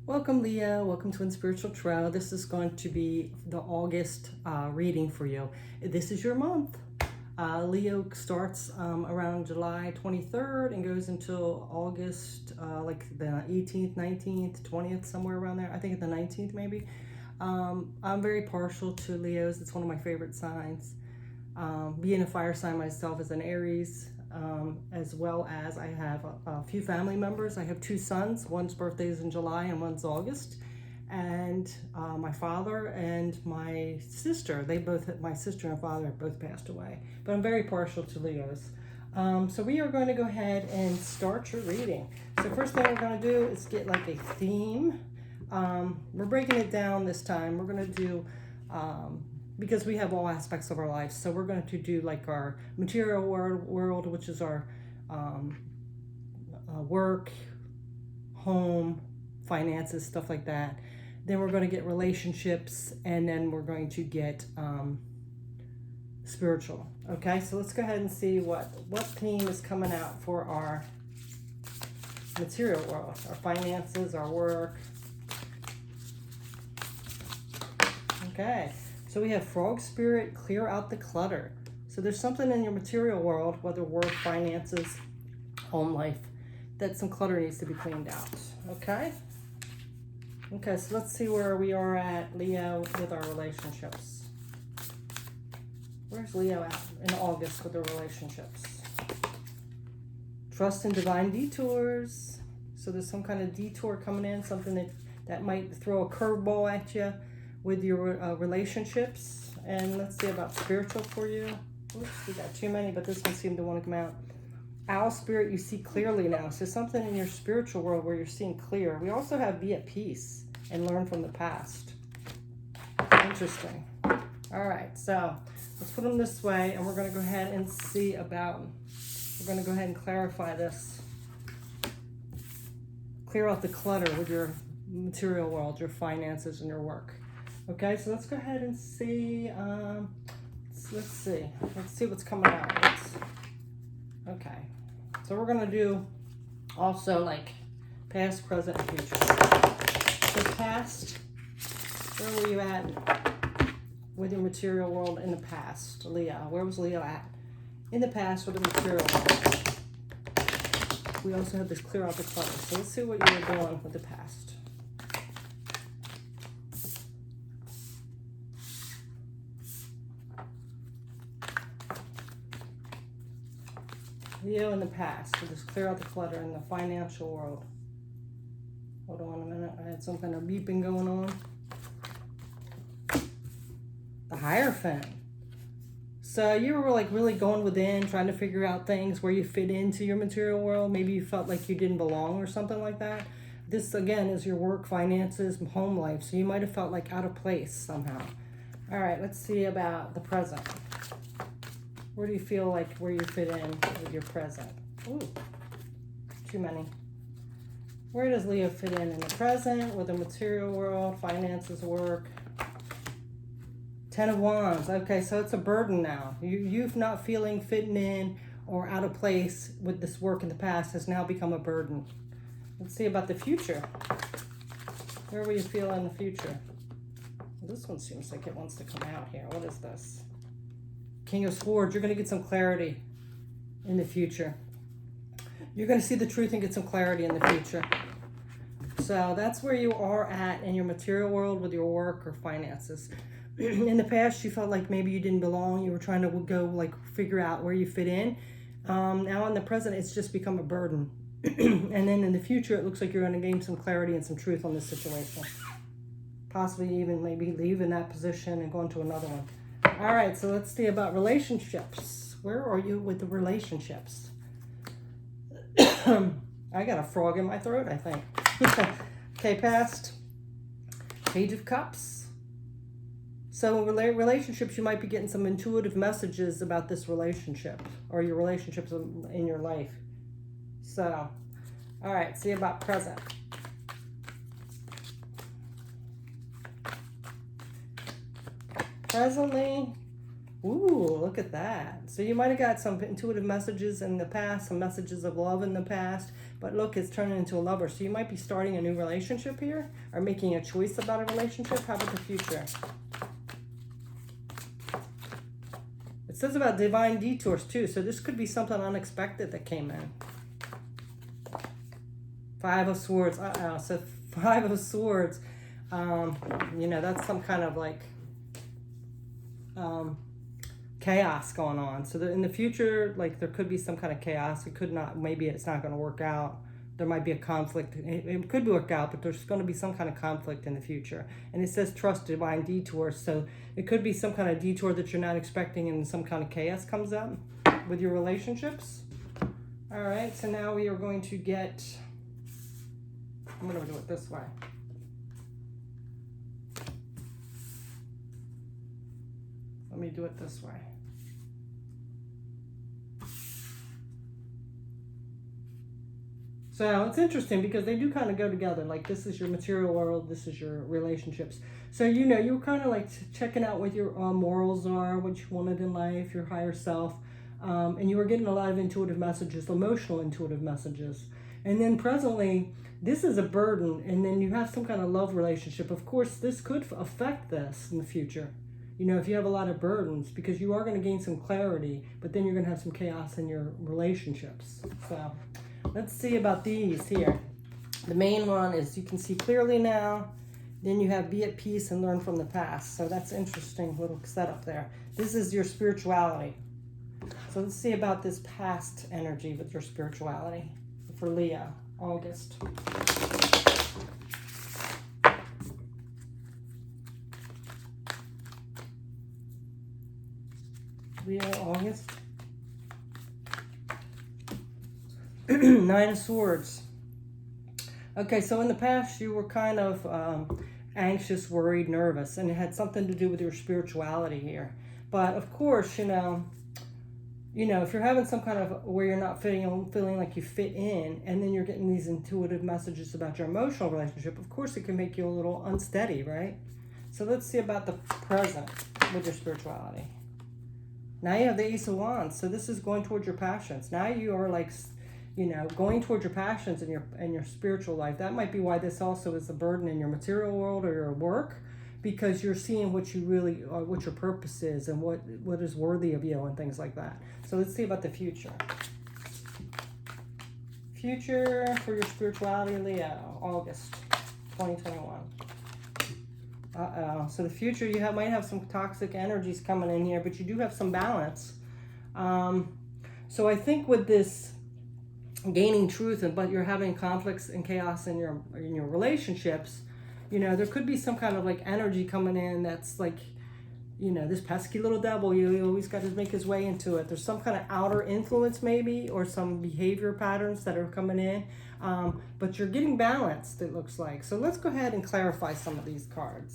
Welcome, Leo. Welcome to In Spiritual Tarot. This is going to be the August reading for you. This is your month. Leo starts around July 23rd and goes until August, like the 18th, 19th, 20th, somewhere around there. I think the 19th, maybe. I'm very partial to Leos. It's one of my favorite signs. Being a fire sign myself as an Aries, as well as I have a few family members. I have two sons. One's birthday is in July and one's August. And my father and my sister, my sister and father have both passed away. But I'm very partial to Leos. So we are going to go ahead and start your reading. So first thing we're going to do is get like a theme. We're breaking it down this time. We're going to do because we have all aspects of our lives. So we're going to do like our material world, which is our work, home, finances, stuff like that. Then we're going to get relationships, and then we're going to get spiritual. Okay, so let's go ahead and see what theme is coming out for our material world, our finances, our work. Okay. So we have Frog Spirit, clear out the clutter. So there's something in your material world, whether work, finances, home life, that some clutter needs to be cleaned out. Okay? Okay, so let's see where we are at, Leo, with our relationships. Where's Leo at in August with the relationships? Trust in divine detours. So there's some kind of detour coming in, something that might throw a curveball at you with your relationships. And let's see about spiritual for you. Oops, we got too many, but this one seemed to want to come out. Owl spirit, you see clearly now. So something in your spiritual world where you're seeing clear. We also have be at peace and learn from the past. Interesting. All right, so let's put them this way, and we're going to go ahead and see about, we're going to go ahead and clarify this. Clear out the clutter with your material world, your finances, and your work. Okay, so let's go ahead and see. Let's see what's coming out. Okay, so we're gonna do also like past, present, and future. So past, where were you at with your material world in the past, Leo? Where was Leo at in the past with the material world? We also have this clear out the clutter. So let's see what you were doing with the past. Leo in the past, so just clear out the clutter in the financial world. Hold on a minute, I had some kind of beeping going on. The Hierophant. So you were like really going within, trying to figure out things where you fit into your material world. Maybe you felt like you didn't belong or something like that. This again is your work, finances, home life. So you might have felt like out of place somehow. All right, let's see about the present. Where do you feel like where you fit in with your present? Ooh, too many. Where does Leo fit in the present with the material world, finances, work? 10 of Wands. Okay, so it's a burden now. You've not feeling fitting in or out of place with this work in the past has now become a burden. Let's see about the future. Where will you feel in the future? This one seems like it wants to come out here. What is this? King of Swords. You're going to get some clarity in the future. You're going to see the truth and get some clarity in the future. So that's where you are at in your material world with your work or finances. In the past, you felt like maybe you didn't belong. You were trying to go like figure out where you fit in. Now in the present, it's just become a burden. And then in the future, it looks like you're going to gain some clarity and some truth on this situation. Possibly even maybe leave in that position and go into another one. All right, so let's see about relationships. Where are you with the relationships? I got a frog in my throat, I think. Okay, past. Page of Cups. So relationships, you might be getting some intuitive messages about this relationship or your relationships in your life. So, all right, see about present. Presently, ooh, look at that. So you might have got some intuitive messages in the past, some messages of love in the past, but look, it's turning into a lover. So you might be starting a new relationship here, or making a choice about a relationship. How about the future? It says about divine detours too, so this could be something unexpected that came in. Five of Swords. So Five of Swords. You know, that's some kind of like chaos going on. So in the future, like there could be some kind of chaos. It could not, maybe it's not going to work out. There might be a conflict. It could work out, but there's going to be some kind of conflict in the future. And it says trust divine detours. So it could be some kind of detour that you're not expecting, and some kind of chaos comes up with your relationships. All right, so now we are going to get, I'm going to do it this way. Let me do it this way. So it's interesting because they do kind of go together. Like this is your material world, this is your relationships. So you know, you're kind of like checking out what your morals are, what you wanted in life, your higher self. And you were getting a lot of intuitive messages, emotional intuitive messages. And then presently, this is a burden, and then you have some kind of love relationship. Of course, this could affect this in the future. You know, if you have a lot of burdens, because you are going to gain some clarity, but then you're going to have some chaos in your relationships. So let's see about these here. The main one is you can see clearly now. Then you have be at peace and learn from the past. So that's interesting little setup there. This is your spirituality. So let's see about this past energy with your spirituality for Leo, August. Leo, August. Nine of Swords. Okay, so in the past you were kind of anxious, worried, nervous, and it had something to do with your spirituality here. But of course, you know, if you're having some kind of where you're not feeling like you fit in, and then you're getting these intuitive messages about your emotional relationship, of course it can make you a little unsteady, right? So let's see about the present with your spirituality. Now you have the Ace of Wands. So this is going towards your passions. Now you are like, you know, going towards your passions in your spiritual life. That might be why this also is a burden in your material world or your work, because you're seeing what you really are, what your purpose is, and what is worthy of you and things like that. So let's see about the future. Future for your spirituality, Leo, August 2021. So the future, you might have some toxic energies coming in here, but you do have some balance. So I think with this gaining truth, but you're having conflicts and chaos in your relationships, you know, there could be some kind of like energy coming in that's like, you know, this pesky little devil, you always got to make his way into it. There's some kind of outer influence maybe, or some behavior patterns that are coming in. But you're getting balanced, it looks like. So let's go ahead and clarify some of these cards.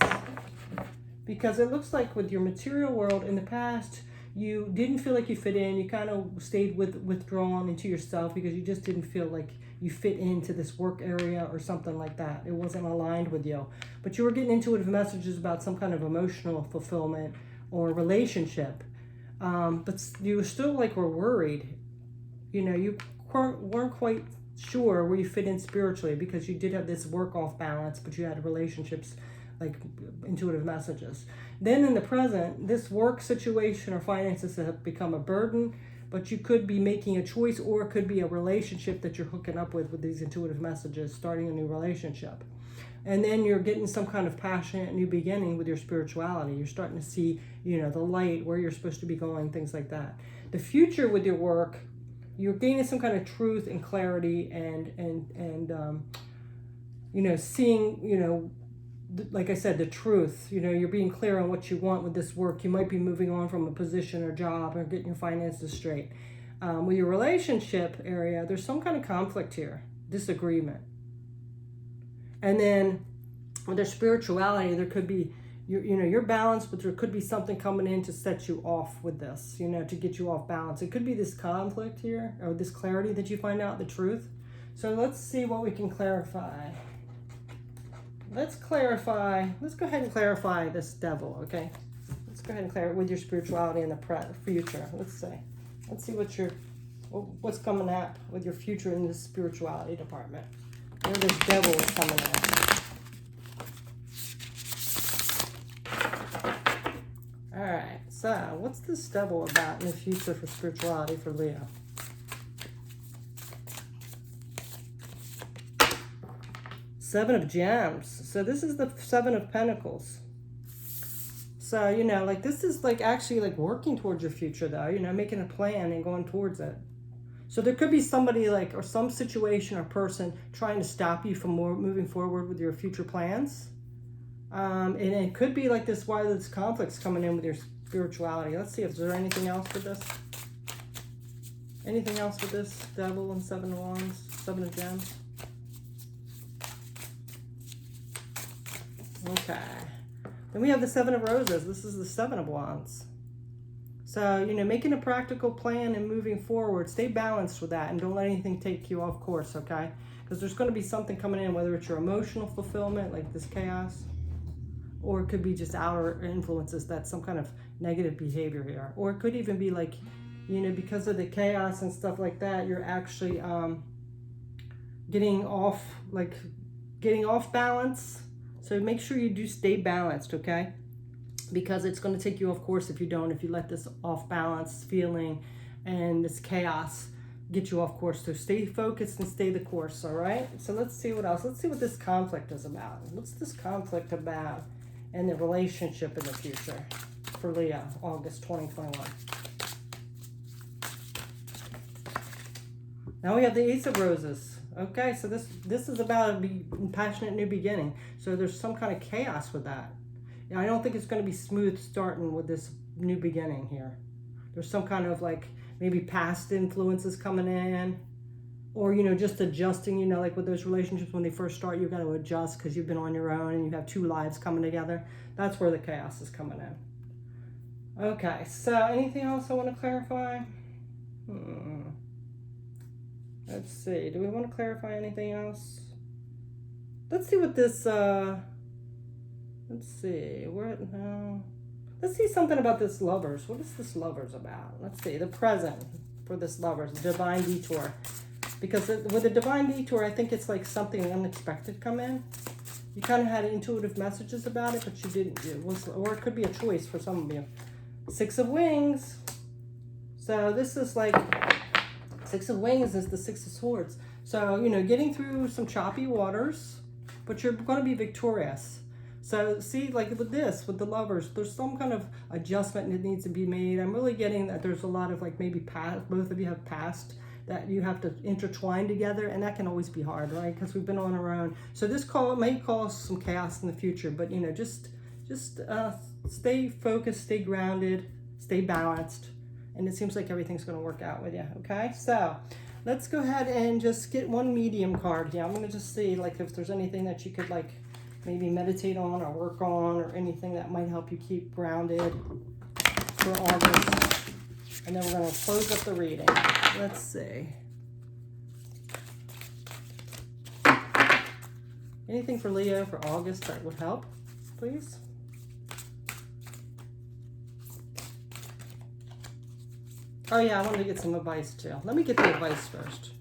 Because it looks like with your material world in the past, you didn't feel like you fit in. You kind of stayed withdrawn into yourself because you just didn't feel like you fit into this work area or something like that. It wasn't aligned with you. But you were getting intuitive messages about some kind of emotional fulfillment or relationship. But you still like were worried. You know, you weren't quite sure where you fit in spiritually, because you did have this work off balance, but you had relationships like intuitive messages. Then in the present, this work situation or finances have become a burden, but you could be making a choice, or it could be a relationship that you're hooking up with these intuitive messages, starting a new relationship. And then you're getting some kind of passionate new beginning with your spirituality. You're starting to see, you know, the light, where you're supposed to be going, things like that. The future with your work, you're gaining some kind of truth and clarity, and you know, seeing, you know, like I said, the truth. You know, you're being clear on what you want with this work. You might be moving on from a position or job, or getting your finances straight. With your relationship area, there's some kind of conflict here, disagreement. And then with their spirituality, there could be, you know, you're balanced, but there could be something coming in to set you off with this, you know, to get you off balance. It could be this conflict here, or this clarity that you find out the truth. So let's see what we can clarify. Let's go ahead and clarify this devil, okay? Let's go ahead and clarify with your spirituality in the future. Let's see what your What's coming up with your future in the spirituality department? Where this devil is coming in. All right, so what's this devil about in the future for spirituality for Leo? Seven of Gems. So this is the Seven of Pentacles. So, you know, like this is like actually like working towards your future though, you know, making a plan and going towards it. So there could be somebody like, or some situation or person trying to stop you from moving forward with your future plans. And it could be like this, why this conflict's coming in with your spirituality. Let's see if there's anything else with this. Anything else with this devil and Seven of Wands, Seven of Gems? Okay. Then we have the Seven of Roses. This is the Seven of Wands. So, you know, making a practical plan and moving forward, stay balanced with that and don't let anything take you off course, okay? Because there's going to be something coming in, whether it's your emotional fulfillment, like this chaos, or it could be just outer influences, that's some kind of negative behavior here. Or it could even be like, you know, because of the chaos and stuff like that, you're actually getting off balance. So make sure you do stay balanced, okay? Because it's going to take you off course if you don't, if you let this off balance feeling and this chaos get you off course. So stay focused and stay the course, all right? So let's see what else. Let's see what this conflict is about. What's this conflict about in the relationship in the future for Leo, August 2021? Now we have the Ace of Roses. Okay, so this is about a passionate new beginning. So there's some kind of chaos with that. I don't think it's going to be smooth starting with this new beginning here. There's some kind of like maybe past influences coming in, or, you know, just adjusting, you know, like with those relationships when they first start, you've got to adjust because you've been on your own and you have two lives coming together. That's where the chaos is coming in. Okay, so anything else I want to clarify? Let's see. Do we want to clarify anything else? Let's see what this, let's see. Let's see something about this Lovers. What is this Lovers about? Let's see. The present for this Lovers. Divine Detour. Because with the Divine Detour, I think it's like something unexpected come in. You kind of had intuitive messages about it, but you didn't. Or it could be a choice for some of you. Six of Wings. So this is like, Six of Wings is the Six of Swords. So, you know, getting through some choppy waters, but you're going to be victorious. So see, like with this, with the Lovers, there's some kind of adjustment that needs to be made. I'm really getting that there's a lot of like maybe past, both of you have past that you have to intertwine together, and that can always be hard, right? Because we've been on our own. So this may cause some chaos in the future, but, you know, just stay focused, stay grounded, stay balanced, and it seems like everything's going to work out with you, okay? So let's go ahead and just get one medium card here. I'm going to just see like if there's anything that you could like maybe meditate on or work on, or anything that might help you keep grounded for August. And then we're going to close up the reading. Let's see. Anything for Leo for August that would help, please? Oh yeah, I wanted to get some advice too. Let me get the advice first.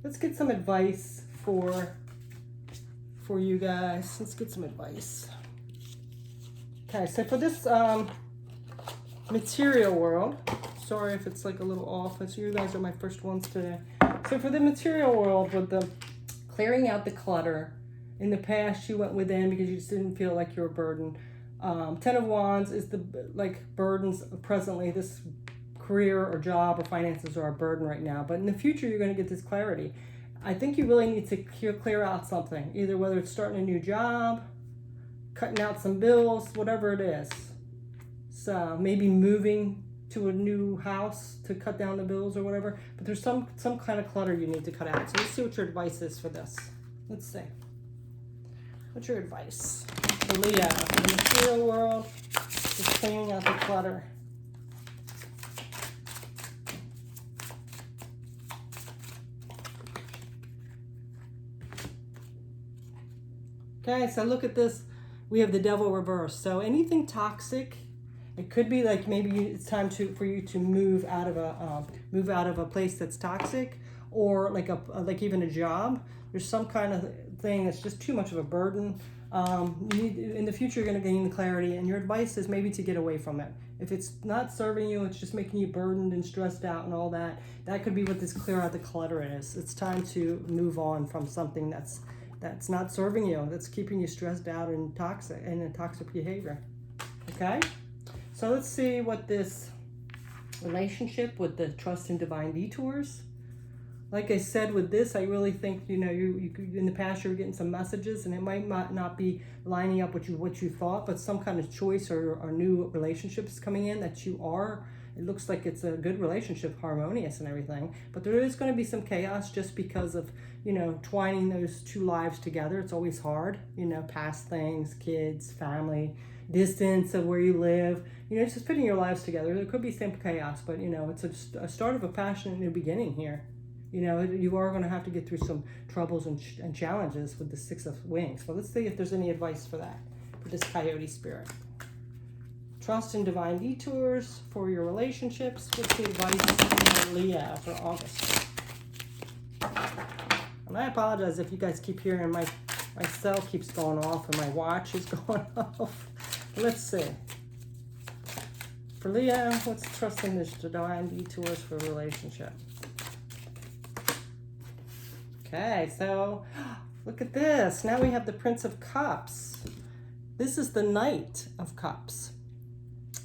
Let's get some advice for you guys. Let's get some advice. Okay, so for this material world, sorry if it's like a little off. So you guys are my first ones today. So for the material world, with the clearing out the clutter, in the past you went within because you just didn't feel like you were burdened. Ten of Wands is the like burdens presently. This career or job or finances are a burden right now, but in the future you're going to get this clarity. I think you really need to clear out something, either whether it's starting a new job, cutting out some bills, whatever it is. So maybe moving to a new house to cut down the bills or whatever, but there's some kind of clutter you need to cut out. So let's see what your advice is for this. Let's see. What's your advice for Leo in the material world? Just cleaning out the clutter. Okay, so look at this. We have the Devil reversed. So anything toxic It could be like maybe it's time for you to move out of a place that's toxic, or like even a job. There's some kind of thing that's just too much of a burden. In the future, you're going to gain clarity, and your advice is maybe to get away from it. If it's not serving you, it's just making you burdened and stressed out and all that. That could be what this clear out the clutter is. It's time to move on from something that's not serving you, that's keeping you stressed out and toxic and in toxic behavior. Okay? So let's see what this relationship with the trust in divine detours. Like I said, with this, I really think, you in the past you were getting some messages, and it might not be lining up with what you thought, but some kind of choice or new relationships coming in that you are. It looks like it's a good relationship, harmonious and everything, but there is going to be some chaos just because of, twining those two lives together. It's always hard, past things, kids, family, distance of where you live, just putting your lives together. There could be some chaos, but, it's a start of a passionate new beginning here. You are going to have to get through some troubles and challenges with the Six of Wings. So let's see if there's any advice for that, for this coyote spirit. Trust in divine detours for your relationships. What's the advice for Leo for August? And I apologize if you guys keep hearing my cell keeps going off and my watch is going off. Let's see. For Leo, what's trust in this divine detours for a relationship? Okay, so look at this. Now we have the Prince of Cups. This is the Knight of Cups.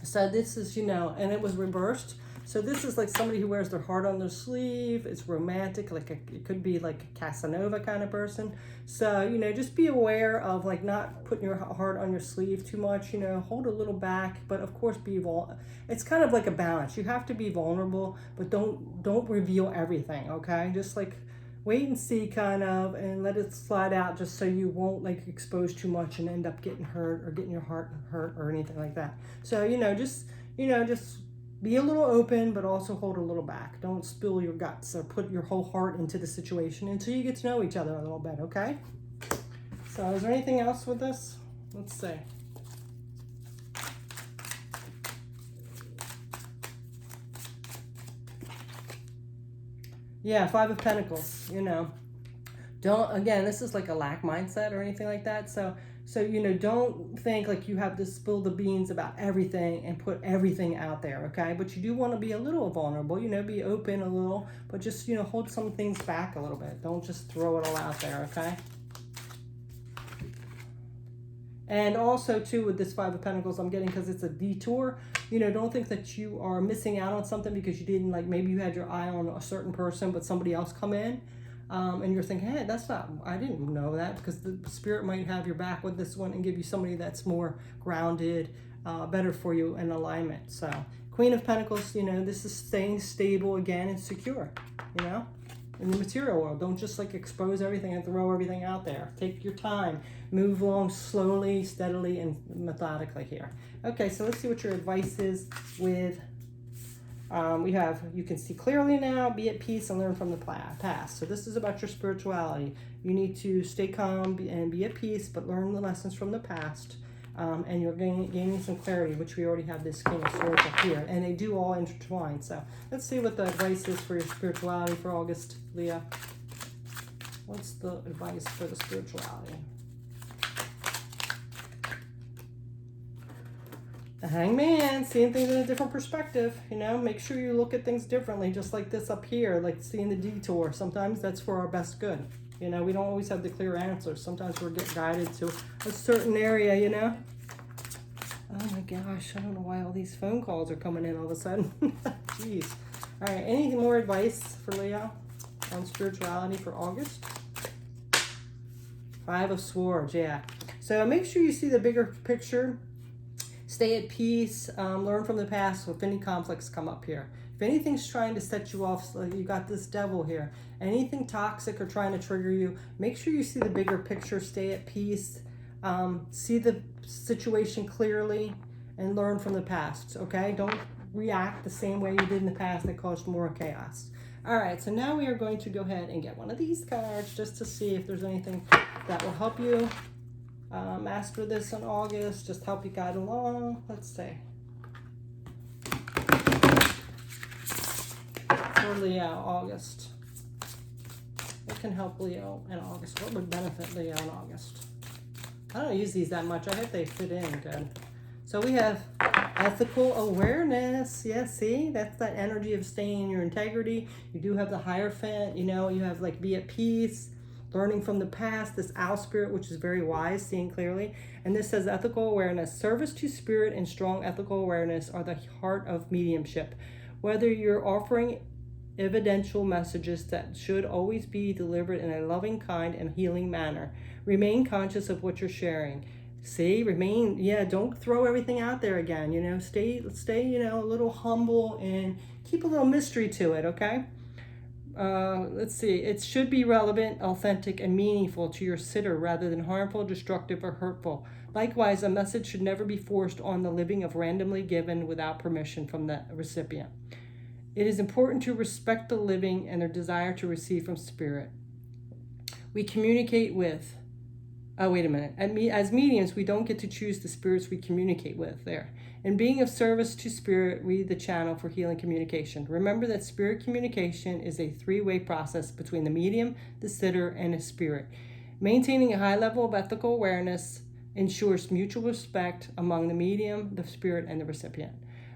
So this is, and it was reversed. So this is like somebody who wears their heart on their sleeve. It's romantic, it could be like a Casanova kind of person. So, just be aware of like not putting your heart on your sleeve too much, hold a little back, but of course be vulnerable. It's kind of like a balance. You have to be vulnerable, but don't reveal everything, okay? Just like wait and see kind of, and let it slide out just so you won't like expose too much and end up getting hurt or getting your heart hurt or anything like that. So, just be a little open, but also hold a little back. Don't spill your guts or put your whole heart into the situation until you get to know each other a little bit, okay? So is there anything else with this? Let's see. Yeah, Five of Pentacles, Again, this is like a lack mindset or anything like that. So, don't think like you have to spill the beans about everything and put everything out there, okay? But you do want to be a little vulnerable, be open a little, but just, hold some things back a little bit. Don't just throw it all out there, okay? And also, too, with this Five of Pentacles, I'm getting, because it's a detour, don't think that you are missing out on something because you didn't, like, maybe you had your eye on a certain person, but somebody else come in. And you're thinking, hey, I didn't know that, because the spirit might have your back with this one and give you somebody that's more grounded, better for you in alignment. So Queen of Pentacles, this is staying stable again and secure, in the material world. Don't just like expose everything and throw everything out there. Take your time, move along slowly, steadily, and methodically here. Okay, so let's see what your advice is with we have, you can see clearly now, be at peace and learn from the past. So this is about your spirituality. You need to stay calm and be at peace, but learn the lessons from the past. And you're gaining some clarity, which we already have this King of Swords up here. And they do all intertwine. So let's see what the advice is for your spirituality for August, Leah. What's the advice for the spirituality? The Hangman, seeing things in a different perspective, make sure you look at things differently, just like this up here, like seeing the detour. Sometimes that's for our best good. We don't always have the clear answers. Sometimes we're getting guided to a certain area, Oh my gosh, I don't know why all these phone calls are coming in all of a sudden. Jeez. All right, any more advice for Leo on spirituality for August? Five of Swords, yeah. So make sure you see the bigger picture. Stay at peace, learn from the past if any conflicts come up here. If anything's trying to set you off, so you got this devil here, anything toxic or trying to trigger you, make sure you see the bigger picture, stay at peace, see the situation clearly, and learn from the past, okay? Don't react the same way you did in the past that caused more chaos. All right, so now we are going to go ahead and get one of these cards just to see if there's anything that will help you master this in August, just help you guide along. Let's see. for Leo, August? What can help Leo in August? What would benefit Leo in August? I don't use these that much. I hope they fit in good. So we have ethical awareness. Yeah, see? That's that energy of staying in your integrity. You do have the Hierophant. You know, you have like be at peace, learning from the past, this owl spirit, which is very wise, seeing clearly. And this says ethical awareness. Service to spirit and strong ethical awareness are the heart of mediumship. Whether you're offering evidential messages that should always be delivered in a loving, kind, and healing manner. Remain conscious of what you're sharing. See, remain, don't throw everything out there again, you know, stay, a little humble and keep a little mystery to it, okay? Let's see, it should be relevant, authentic, and meaningful to your sitter rather than harmful, destructive, or hurtful. Likewise, a message should never be forced on the living of randomly given without permission from the recipient. It is important to respect the living and their desire to receive from spirit. We communicate with, as mediums, we don't get to choose the spirits we communicate with there. In being of service to spirit, read the channel for healing communication. Remember that spirit communication is a three-way process between the medium, the sitter, and the spirit. Maintaining a high level of ethical awareness ensures mutual respect among the medium, the spirit, and the recipient.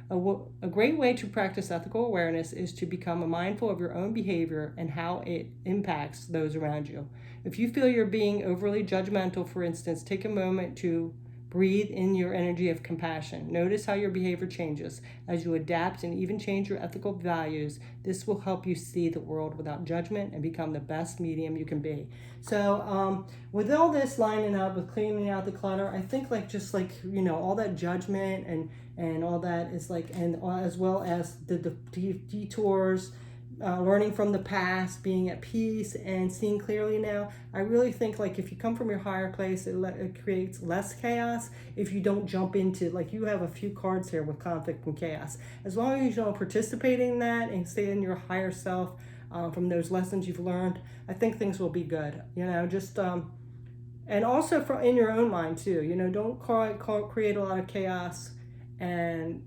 A great way to practice ethical awareness is to become mindful of your own behavior and how it impacts those around you. If you feel you're being overly judgmental, for instance, take a moment to breathe in your energy of compassion. Notice how your behavior changes as you adapt and even change your ethical values. This will help you see the world without judgment and become the best medium you can be. So with all this lining up with cleaning out the clutter, I think all that judgment and all that is and as well as the detours, learning from the past, being at peace, and seeing clearly now. I really think if you come from your higher place, it creates less chaos if you don't jump into, you have a few cards here with conflict and chaos. As long as you don't participate in that and stay in your higher self from those lessons you've learned, I think things will be good. And also in your own mind too. Don't create a lot of chaos and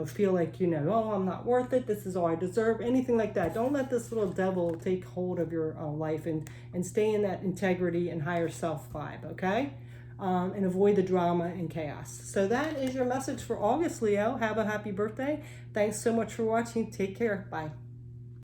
feel oh, I'm not worth it, this is all I deserve, anything like that. Don't let this little devil take hold of your life and stay in that integrity and higher self vibe, okay? And avoid the drama and chaos. So that is your message for August, Leo. Have a happy birthday. Thanks so much for watching. Take care. Bye.